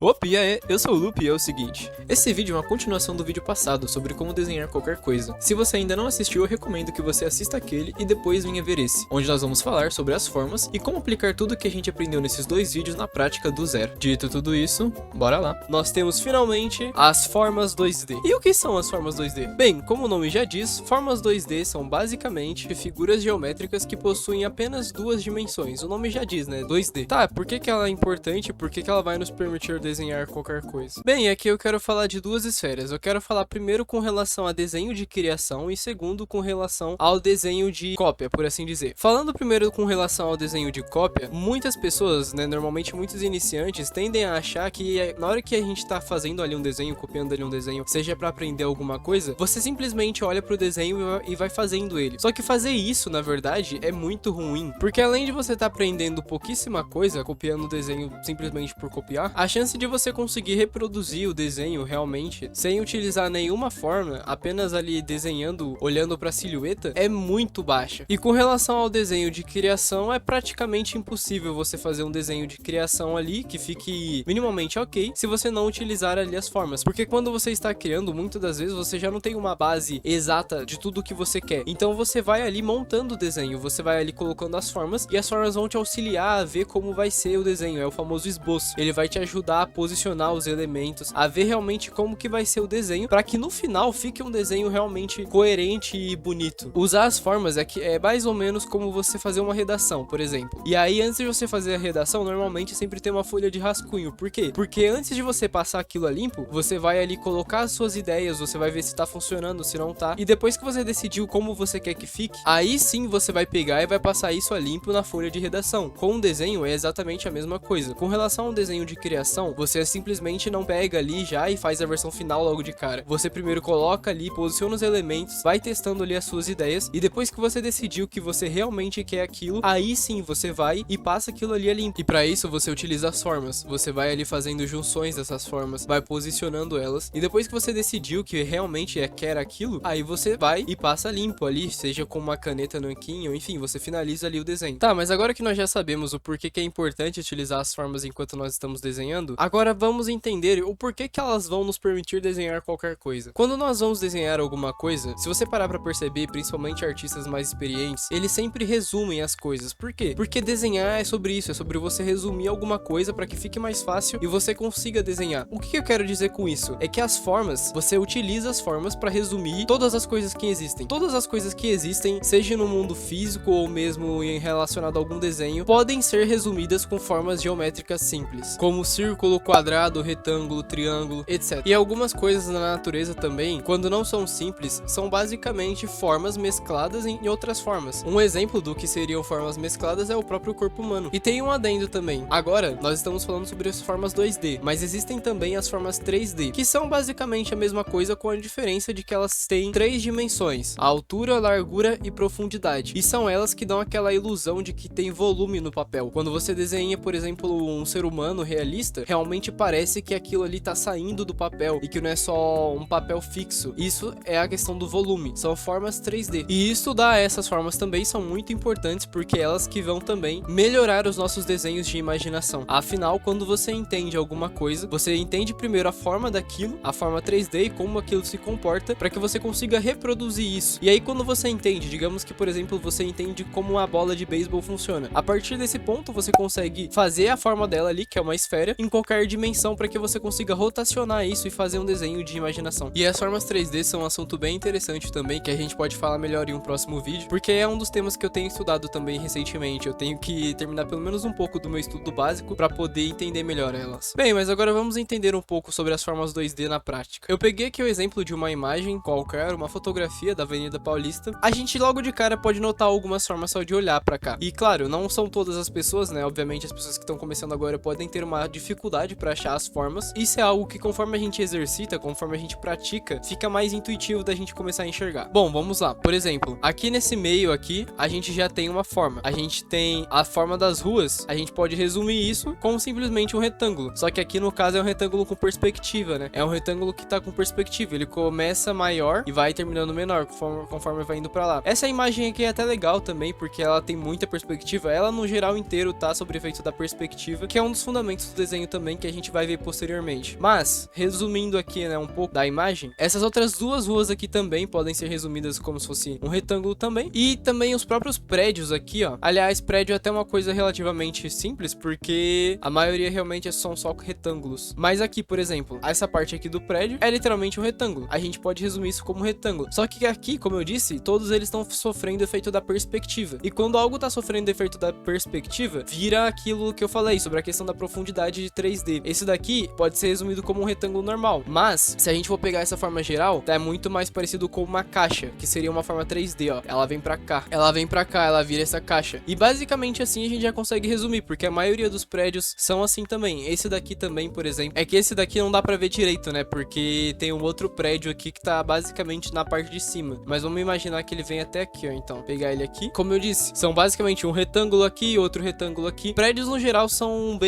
Opa, e aí, eu sou o Lupe e é o seguinte, esse vídeo é uma continuação do vídeo passado sobre como desenhar qualquer coisa. Se você ainda não assistiu, eu recomendo que você assista aquele e depois venha ver esse, onde nós vamos falar sobre as formas e como aplicar tudo que a gente aprendeu nesses dois vídeos na prática do zero. Dito tudo isso, bora lá. Nós temos finalmente as formas 2D. E o que são as formas 2D? Bem, como o nome já diz, formas 2D são basicamente figuras geométricas que possuem apenas duas dimensões. O nome já diz, né? 2D. Tá, por que ela é importante? Por que ela vai nos permitir desenhar qualquer coisa? Bem, aqui eu quero falar de duas esferas. Eu quero falar primeiro com relação a desenho de criação e segundo com relação ao desenho de cópia, por assim dizer. Falando primeiro com relação ao desenho de cópia, muitas pessoas, né, normalmente muitos iniciantes, tendem a achar que na hora que a gente tá fazendo ali um desenho, copiando ali um desenho, seja para aprender alguma coisa, você simplesmente olha pro desenho e vai fazendo ele. Só que fazer isso, na verdade, é muito ruim, porque além de você tá aprendendo pouquíssima coisa, copiando o desenho simplesmente por copiar, a chance de você conseguir reproduzir o desenho realmente sem utilizar nenhuma forma, apenas ali desenhando, olhando para a silhueta, é muito baixa. E com relação ao desenho de criação, é praticamente impossível você fazer um desenho de criação ali que fique minimamente ok se você não utilizar ali as formas, porque quando você está criando, muitas das vezes você já não tem uma base exata de tudo que você quer, então você vai ali montando o desenho, você vai ali colocando as formas e as formas vão te auxiliar a ver como vai ser o desenho, é o famoso esboço. Ele vai te ajudar a posicionar os elementos, a ver realmente como que vai ser o desenho, para que no final fique um desenho realmente coerente e bonito. Usar as formas é mais ou menos como você fazer uma redação, por exemplo. E aí, antes de você fazer a redação, normalmente sempre tem uma folha de rascunho. Por quê? Porque antes de você passar aquilo a limpo, você vai ali colocar as suas ideias, você vai ver se tá funcionando, se não tá. E depois que você decidiu como você quer que fique, aí sim você vai pegar e vai passar isso a limpo na folha de redação. Com o desenho é exatamente a mesma coisa. Com relação ao desenho de criação, você simplesmente não pega ali já e faz a versão final logo de cara. Você primeiro coloca ali, posiciona os elementos, vai testando ali as suas ideias e depois que você decidiu que você realmente quer aquilo, aí sim você vai e passa aquilo ali a limpo. E para isso você utiliza as formas. Você vai ali fazendo junções dessas formas, vai posicionando elas e depois que você decidiu que realmente quer aquilo, aí você vai e passa limpo ali, seja com uma caneta nanquim, enfim, você finaliza ali o desenho. Tá, mas agora que nós já sabemos o porquê que é importante utilizar as formas enquanto nós estamos desenhando, agora vamos entender o porquê que elas vão nos permitir desenhar qualquer coisa. Quando nós vamos desenhar alguma coisa, se você parar pra perceber, principalmente artistas mais experientes, eles sempre resumem as coisas. Por quê? Porque desenhar é sobre isso, é sobre você resumir alguma coisa para que fique mais fácil e você consiga desenhar. O que eu quero dizer com isso? É que as formas, você utiliza as formas para resumir todas as coisas que existem. Todas as coisas que existem, seja no mundo físico ou mesmo relacionado a algum desenho, podem ser resumidas com formas geométricas simples, como círculo, quadrado, retângulo, triângulo, etc. E algumas coisas na natureza também, quando não são simples, são basicamente formas mescladas em outras formas. Um exemplo do que seriam formas mescladas é o próprio corpo humano. E tem um adendo também. Agora, nós estamos falando sobre as formas 2D, mas existem também as formas 3D, que são basicamente a mesma coisa com a diferença de que elas têm três dimensões: a altura, largura e profundidade. E são elas que dão aquela ilusão de que tem volume no papel. Quando você desenha, por exemplo, um ser humano realista, realmente parece que aquilo ali tá saindo do papel e que não é só um papel fixo. Isso é a questão do volume, são formas 3D. E estudar essas formas também são muito importantes porque elas que vão também melhorar os nossos desenhos de imaginação. Afinal, quando você entende alguma coisa, você entende primeiro a forma daquilo, a forma 3D e como aquilo se comporta, para que você consiga reproduzir isso. E aí quando você entende, digamos que por exemplo você entende como uma bola de beisebol funciona, a partir desse ponto você consegue fazer a forma dela ali, que é uma esfera, em qualquer dimensão para que você consiga rotacionar isso e fazer um desenho de imaginação. E as formas 3D são um assunto bem interessante também, que a gente pode falar melhor em um próximo vídeo, porque é um dos temas que eu tenho estudado também recentemente. Eu tenho que terminar pelo menos um pouco do meu estudo básico para poder entender melhor elas. Bem, mas agora vamos entender um pouco sobre as formas 2D na prática. Eu peguei aqui o exemplo de uma imagem qualquer, uma fotografia da Avenida Paulista. A gente logo de cara pode notar algumas formas só de olhar para cá. E claro, não são todas as pessoas, né? Obviamente as pessoas que estão começando agora podem ter uma dificuldade para achar as formas. Isso é algo que conforme a gente exercita, conforme a gente pratica, fica mais intuitivo da gente começar a enxergar. Bom, vamos lá. Por exemplo, aqui nesse meio aqui, a gente já tem uma forma. A gente tem a forma das ruas. A gente pode resumir isso como simplesmente um retângulo. Só que aqui no caso é um retângulo com perspectiva, né? É um retângulo que tá com perspectiva. Ele começa maior e vai terminando menor conforme vai indo pra lá. Essa imagem aqui é até legal também, porque ela tem muita perspectiva. Ela no geral inteiro tá sobre efeito da perspectiva, que é um dos fundamentos do desenho também. também que a gente vai ver posteriormente. Mas, resumindo aqui, né, um pouco da imagem, essas outras duas ruas aqui também podem ser resumidas como se fosse um retângulo também. E também os próprios prédios aqui, ó. Aliás, prédio é até uma coisa relativamente simples, porque a maioria realmente são só retângulos. Mas aqui, por exemplo, essa parte aqui do prédio é literalmente um retângulo. A gente pode resumir isso como retângulo. Só que aqui, como eu disse, todos eles estão sofrendo efeito da perspectiva. E quando algo tá sofrendo efeito da perspectiva, vira aquilo que eu falei sobre a questão da profundidade de 3D. Esse daqui pode ser resumido como um retângulo normal. Mas, se a gente for pegar essa forma geral, tá muito mais parecido com uma caixa, que seria uma forma 3D, ó. Ela vem pra cá. Ela vem pra cá, ela vira essa caixa. E basicamente assim a gente já consegue resumir, porque a maioria dos prédios são assim também. Esse daqui também, por exemplo, é que esse daqui não dá pra ver direito, né? Porque tem um outro prédio aqui que tá basicamente na parte de cima. Mas vamos imaginar que ele vem até aqui, ó. Então, pegar ele aqui. Como eu disse, são basicamente um retângulo aqui e outro retângulo aqui. Prédios no geral são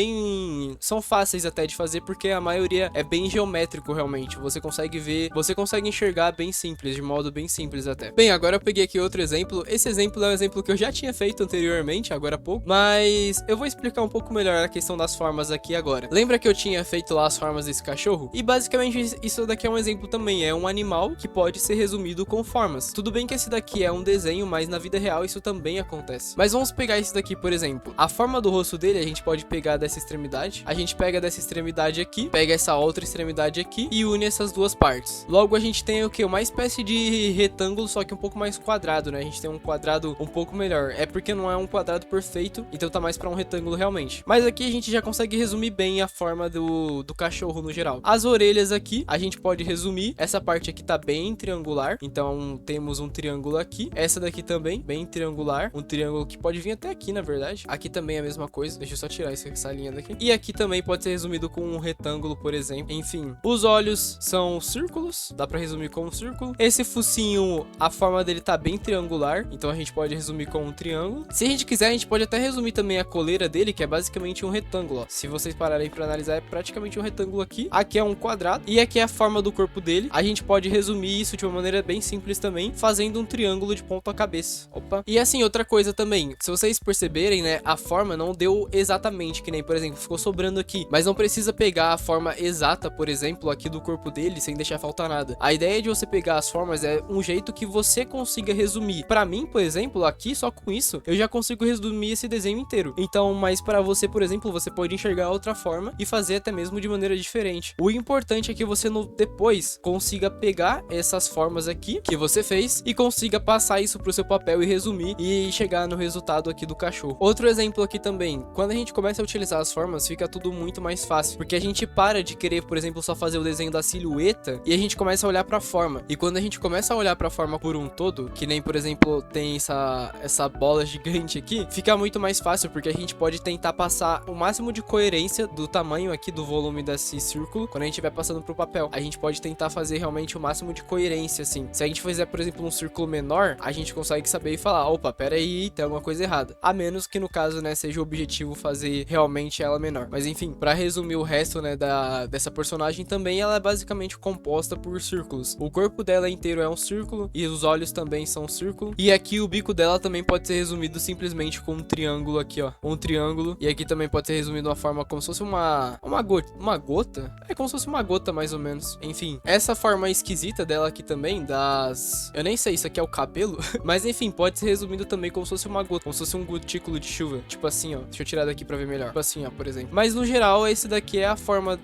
fáceis até de fazer, porque a maioria é bem geométrico realmente. Você consegue ver, você consegue enxergar bem simples, de modo bem simples até. Bem, agora eu peguei aqui outro exemplo. Esse exemplo é um exemplo que eu já tinha feito anteriormente, agora há pouco, mas eu vou explicar um pouco melhor a questão das formas aqui agora. Lembra que eu tinha feito lá as formas desse cachorro? E basicamente isso daqui é um exemplo também, é um animal que pode ser resumido com formas. Tudo bem que esse daqui é um desenho, mas na vida real isso também acontece. Mas vamos pegar esse daqui, por exemplo. A forma do rosto dele a gente pode pegar dessa extremidade, a gente pega dessa extremidade aqui, pega essa outra extremidade aqui e une essas duas partes. Logo a gente tem o que? Uma espécie de retângulo, só que um pouco mais quadrado, né? A gente tem um quadrado um pouco melhor. É porque não é um quadrado perfeito, então tá mais pra um retângulo realmente. Mas aqui a gente já consegue resumir bem a forma do cachorro no geral. As orelhas aqui, a gente pode resumir. Essa parte aqui tá bem triangular, então temos um triângulo aqui. Essa daqui também, bem triangular. Um triângulo que pode vir até aqui, na verdade. Aqui também é a mesma coisa. Deixa eu só tirar essa linha daqui. E aqui também pode ser resumido com um retângulo, por exemplo. Enfim, os olhos são círculos, dá pra resumir com um círculo. Esse focinho, a forma dele tá bem triangular, então a gente pode resumir com um triângulo. Se a gente quiser, a gente pode até resumir também a coleira dele, que é basicamente um retângulo, ó. Se vocês pararem pra analisar, é praticamente um retângulo aqui. Aqui é um quadrado e aqui é a forma do corpo dele. A gente pode resumir isso de uma maneira bem simples também, fazendo um triângulo de ponta cabeça. Opa. E assim, outra coisa também, se vocês perceberem, né, a forma não deu exatamente, que nem, por exemplo, ficou sobrando aqui, mas não precisa pegar a forma exata, por exemplo, aqui do corpo dele, sem deixar faltar nada. A ideia de você pegar as formas é um jeito que você consiga resumir. Pra mim, por exemplo, aqui só com isso, eu já consigo resumir esse desenho inteiro. Então, mas pra você, por exemplo, você pode enxergar outra forma e fazer até mesmo de maneira diferente. O importante é que você depois consiga pegar essas formas aqui que você fez e consiga passar isso pro seu papel e resumir e chegar no resultado aqui do cachorro. Outro exemplo aqui também, quando a gente começa a utilizar as formas, fica tudo muito mais fácil, porque a gente para de querer, por exemplo, só fazer o desenho da silhueta e a gente começa a olhar pra forma. E quando a gente começa a olhar pra forma por um todo, que nem, por exemplo, tem essa bola gigante aqui, fica muito mais fácil, porque a gente pode tentar passar o máximo de coerência do tamanho aqui do volume desse círculo, quando a gente vai passando pro papel. A gente pode tentar fazer realmente o máximo de coerência, assim. Se a gente fizer, por exemplo, um círculo menor, a gente consegue saber e falar, opa, pera aí, tem alguma coisa errada. A menos que, no caso, né, seja o objetivo fazer realmente ela menor. Mas enfim, pra resumir o resto, né, dessa personagem também, ela é basicamente composta por círculos. O corpo dela inteiro é um círculo e os olhos também são um círculo. E aqui o bico dela também pode ser resumido simplesmente com um triângulo aqui, ó. Um triângulo. E aqui também pode ser resumido de uma forma como se fosse uma gota. Uma gota? É como se fosse uma gota, mais ou menos. Enfim, essa forma esquisita dela aqui também, eu nem sei, isso aqui é o cabelo. Mas enfim, pode ser resumido também como se fosse uma gota. Como se fosse um gotículo de chuva. Tipo assim, ó. Deixa eu tirar daqui pra ver melhor. Tipo assim, ó, por exemplo. Mas no geral, esse daqui é a forma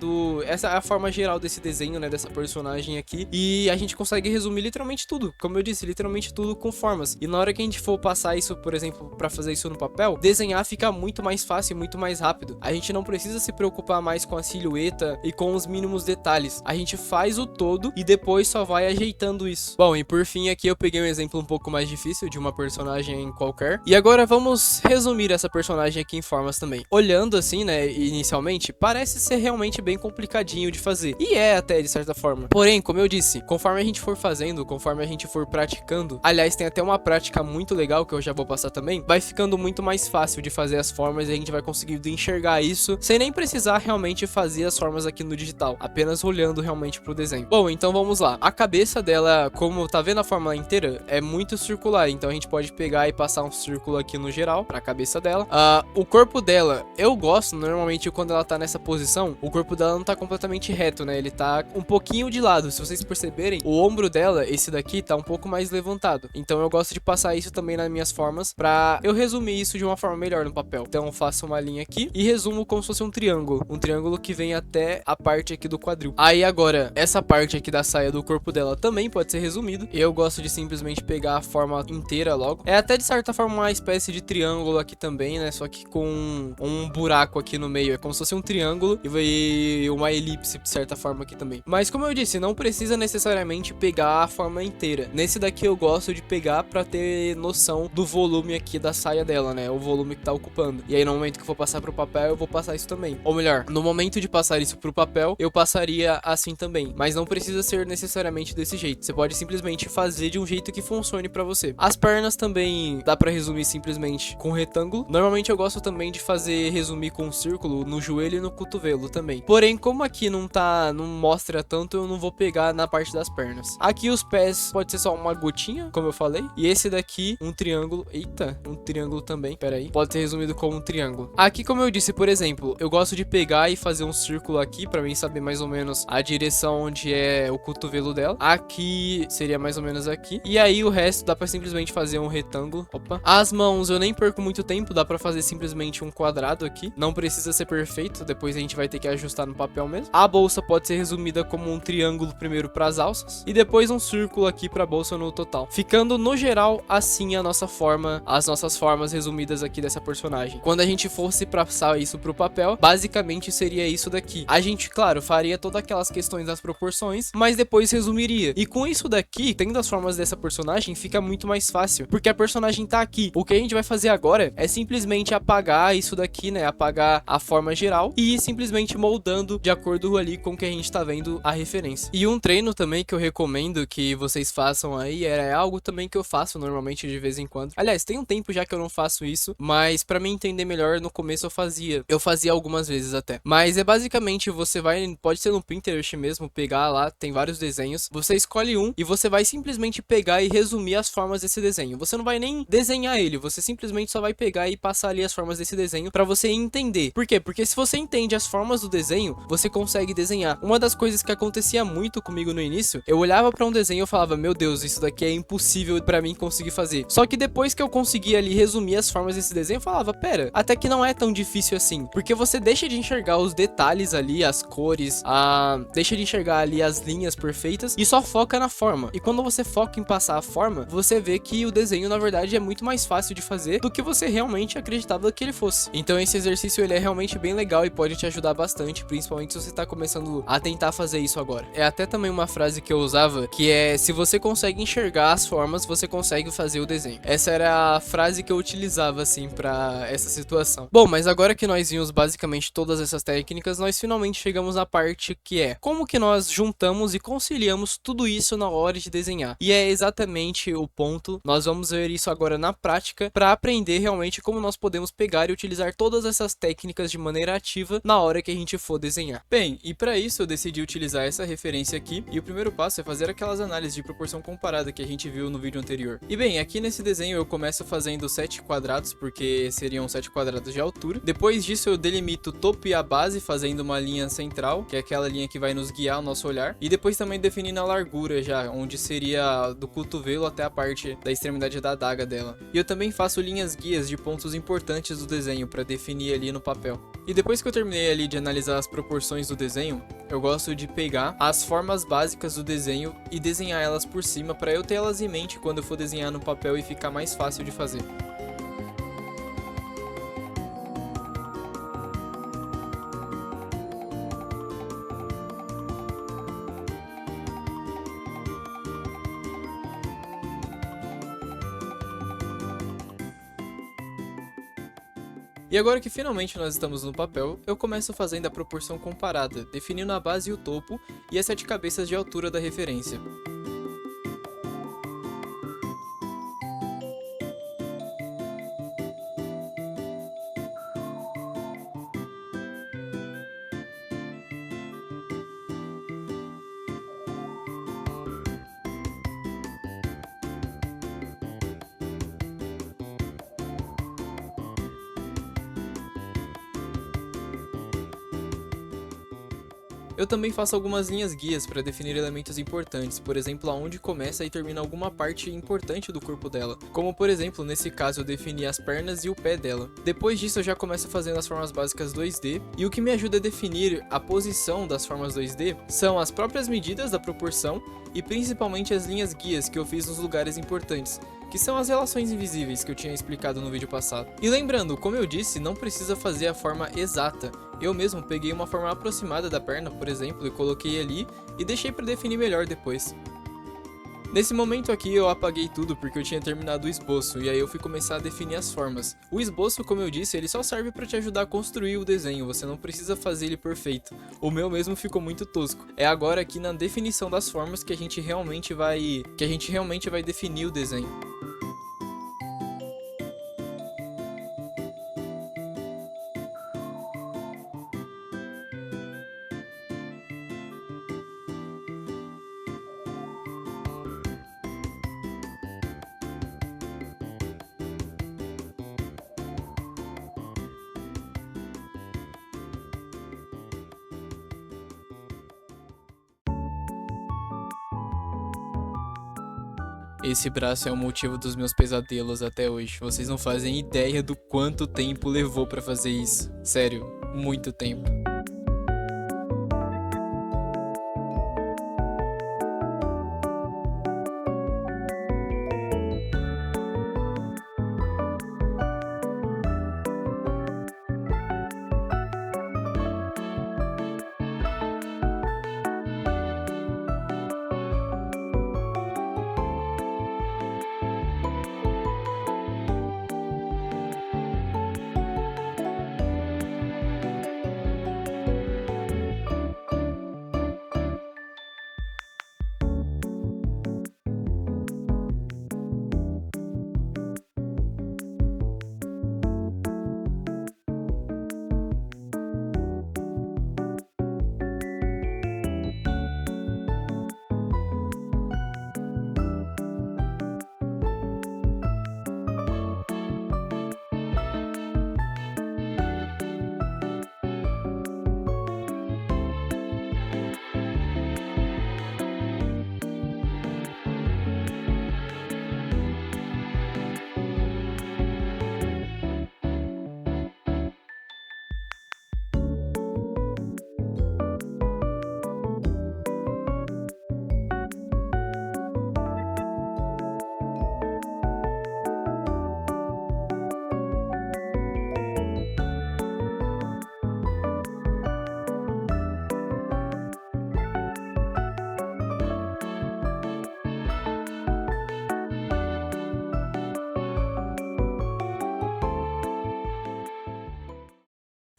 essa é a forma geral desse desenho, né, dessa personagem aqui. E a gente consegue resumir literalmente tudo. Como eu disse, literalmente tudo com formas. E na hora que a gente for passar isso, por exemplo, pra fazer isso no papel, desenhar fica muito mais fácil e muito mais rápido. A gente não precisa se preocupar mais com a silhueta e com os mínimos detalhes. A gente faz o todo e depois só vai ajeitando isso. Bom, e por fim aqui eu peguei um exemplo um pouco mais difícil de uma personagem qualquer. E agora vamos resumir essa personagem aqui em formas também. Olhando assim, né, inicialmente, parece ser realmente bem complicadinho de fazer. E é até, de certa forma. Porém, como eu disse, conforme a gente for fazendo, conforme a gente for praticando, aliás, tem até uma prática muito legal que eu já vou passar também, vai ficando muito mais fácil de fazer as formas e a gente vai conseguindo enxergar isso sem nem precisar realmente fazer as formas aqui no digital, apenas olhando realmente pro desenho. Bom, então vamos lá. A cabeça dela, como tá vendo a forma inteira, é muito circular, então a gente pode pegar e passar um círculo aqui no geral pra cabeça dela. O corpo dela, eu gosto normalmente quando ela tá nessa posição, o corpo dela não tá completamente reto, né? Ele tá um pouquinho de lado. Se vocês perceberem, o ombro dela, esse daqui, tá um pouco mais levantado. Então eu gosto de passar isso também nas minhas formas pra eu resumir isso de uma forma melhor no papel. Então eu faço uma linha aqui e resumo como se fosse um triângulo que vem até a parte aqui do quadril. Aí agora, essa parte aqui da saia do corpo dela também pode ser resumido. Eu gosto de simplesmente pegar a forma inteira logo. É até de certa forma uma espécie de triângulo aqui também, né? Só que com um buraco aqui no meio. É como se fosse um triângulo e uma elipse de certa forma aqui também. Mas como eu disse, não precisa necessariamente pegar a forma inteira. Nesse daqui eu gosto de pegar pra ter noção do volume aqui da saia dela, né? O volume que tá ocupando. E aí no momento que eu for passar pro papel, eu vou passar isso também. Ou melhor, no momento de passar isso pro papel, eu passaria assim também. Mas não precisa ser necessariamente desse jeito. Você pode simplesmente fazer de um jeito que funcione pra você. As pernas também dá pra resumir simplesmente com retângulo. Normalmente eu gosto também de resumir com um círculo no joelho e no cotovelo também. Porém, como aqui não mostra tanto, eu não vou pegar na parte das pernas. Aqui os pés pode ser só uma gotinha, como eu falei. E esse daqui, um triângulo. Eita, um triângulo também, pera aí. Pode ser resumido como um triângulo. Aqui, como eu disse, por exemplo, eu gosto de pegar e fazer um círculo aqui pra mim saber mais ou menos a direção onde é o cotovelo dela. Aqui seria mais ou menos aqui. E aí o resto dá pra simplesmente fazer um retângulo. Opa. As mãos eu nem perco muito tempo, dá pra fazer simplesmente um quadrado aqui. Não precisa ser perfeito, depois a gente vai ter que ajustar no papel mesmo. A bolsa pode ser resumida como um triângulo primeiro pras alças e depois um círculo aqui pra bolsa no total. Ficando no geral assim a nossa forma, as nossas formas resumidas aqui dessa personagem. Quando a gente fosse passar isso pro papel, basicamente seria isso daqui. A gente, claro, faria todas aquelas questões das proporções, mas depois resumiria. E com isso daqui, tendo as formas dessa personagem, fica muito mais fácil, porque a personagem tá aqui. O que a gente vai fazer agora é simplesmente apagar isso daqui, né? Apagar a forma geral e ir simplesmente moldando de acordo ali com o que a gente tá vendo a referência. E um treino também que eu recomendo que vocês façam aí, é algo também que eu faço normalmente de vez em quando. Aliás, tem um tempo já que eu não faço isso, mas pra mim entender melhor, no começo eu fazia algumas vezes até. Mas é basicamente, você pode ser no Pinterest mesmo, pegar lá, tem vários desenhos, você escolhe um e você vai simplesmente pegar e resumir as formas desse desenho. Você não vai nem desenhar ele, você simplesmente só vai pegar e passar ali as formas desse desenho pra você entender. Por quê? Porque se você entende as formas do desenho, você consegue desenhar. Uma das coisas que acontecia muito comigo no início, eu olhava pra um desenho e eu falava, meu Deus, isso daqui é impossível pra mim conseguir fazer. Só que depois que eu conseguia ali resumir as formas desse desenho, eu falava, pera, até que não é tão difícil assim. Porque você deixa de enxergar os detalhes ali, as cores, deixa de enxergar ali as linhas perfeitas e só foca na forma. E quando você foca em passar a forma, você vê que o desenho, na verdade, é muito mais fácil de fazer do que você realmente acreditava que ele fosse. Então esse exercício, ele é realmente bem legal e pode te ajudar bastante, principalmente se você tá começando a tentar fazer isso agora. É até também uma frase que eu usava, que é, se você consegue enxergar as formas, você consegue fazer o desenho. Essa era a frase que eu utilizava, assim, pra essa situação. Bom, mas agora que nós vimos basicamente todas essas técnicas, nós finalmente chegamos à parte que é como que nós juntamos e conciliamos tudo isso na hora de desenhar. E é exatamente o ponto. Nós vamos ver isso agora na prática para aprender realmente como nós podemos pegar e utilizar todas essas técnicas de maneira ativa na hora que a gente for desenhar. Bem, e para isso eu decidi utilizar essa referência aqui, e o primeiro passo é fazer aquelas análises de proporção comparada que a gente viu no vídeo anterior. E bem, aqui nesse desenho eu começo fazendo 7 quadrados, porque seriam 7 quadrados de altura. Depois disso eu delimito o topo e a base, fazendo uma linha central, que é aquela linha que vai nos guiar o nosso olhar. E depois também definindo a largura já, onde seria do cotovelo até a parte da extremidade da adaga dela. E eu também faço linhas guias de pontos importantes do desenho para definir ali no papel. E depois que eu terminei ali de analisar as proporções do desenho, eu gosto de pegar as formas básicas do desenho e desenhar elas por cima para eu ter elas em mente quando eu for desenhar no papel e ficar mais fácil de fazer. E agora que finalmente nós estamos no papel, eu começo fazendo a proporção comparada, definindo a base e o topo e as 7 cabeças de altura da referência. Eu também faço algumas linhas guias para definir elementos importantes, por exemplo, aonde começa e termina alguma parte importante do corpo dela, como por exemplo, nesse caso eu defini as pernas e o pé dela. Depois disso eu já começo fazendo as formas básicas 2D, e o que me ajuda a definir a posição das formas 2D são as próprias medidas da proporção e principalmente as linhas guias que eu fiz nos lugares importantes, que são as relações invisíveis que eu tinha explicado no vídeo passado. E lembrando, como eu disse, não precisa fazer a forma exata. Eu mesmo peguei uma forma aproximada da perna, por exemplo, e coloquei ali e deixei para definir melhor depois. Nesse momento aqui eu apaguei tudo porque eu tinha terminado o esboço e aí eu fui começar a definir as formas. O esboço, como eu disse, ele só serve para te ajudar a construir o desenho, você não precisa fazer ele perfeito. O meu mesmo ficou muito tosco. É agora aqui na definição das formas que a gente realmente vai definir o desenho. Esse braço é o motivo dos meus pesadelos até hoje. Vocês não fazem ideia do quanto tempo levou pra fazer isso. Sério, muito tempo.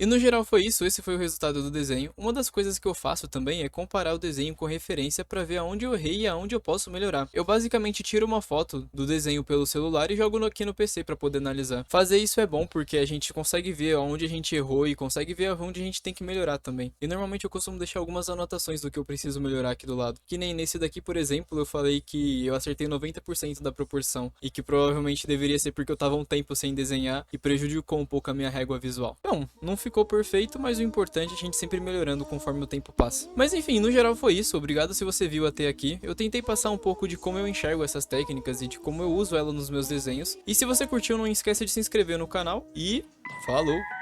E no geral foi isso, esse foi o resultado do desenho. Uma das coisas que eu faço também é comparar o desenho com referência para ver aonde eu errei e aonde eu posso melhorar. Eu basicamente tiro uma foto do desenho pelo celular e jogo aqui no PC para poder analisar. Fazer isso é bom porque a gente consegue ver aonde a gente errou e consegue ver aonde a gente tem que melhorar também. E normalmente eu costumo deixar algumas anotações do que eu preciso melhorar aqui do lado. Que nem nesse daqui, por exemplo, eu falei que eu acertei 90% da proporção e que provavelmente deveria ser porque eu tava um tempo sem desenhar e prejudicou um pouco a minha régua visual. Então, não ficou perfeito, mas o importante é a gente sempre melhorando conforme o tempo passa. Mas enfim, no geral foi isso, obrigado se você viu até aqui. Eu tentei passar um pouco de como eu enxergo essas técnicas e de como eu uso elas nos meus desenhos. E se você curtiu, não esqueça de se inscrever no canal e falou!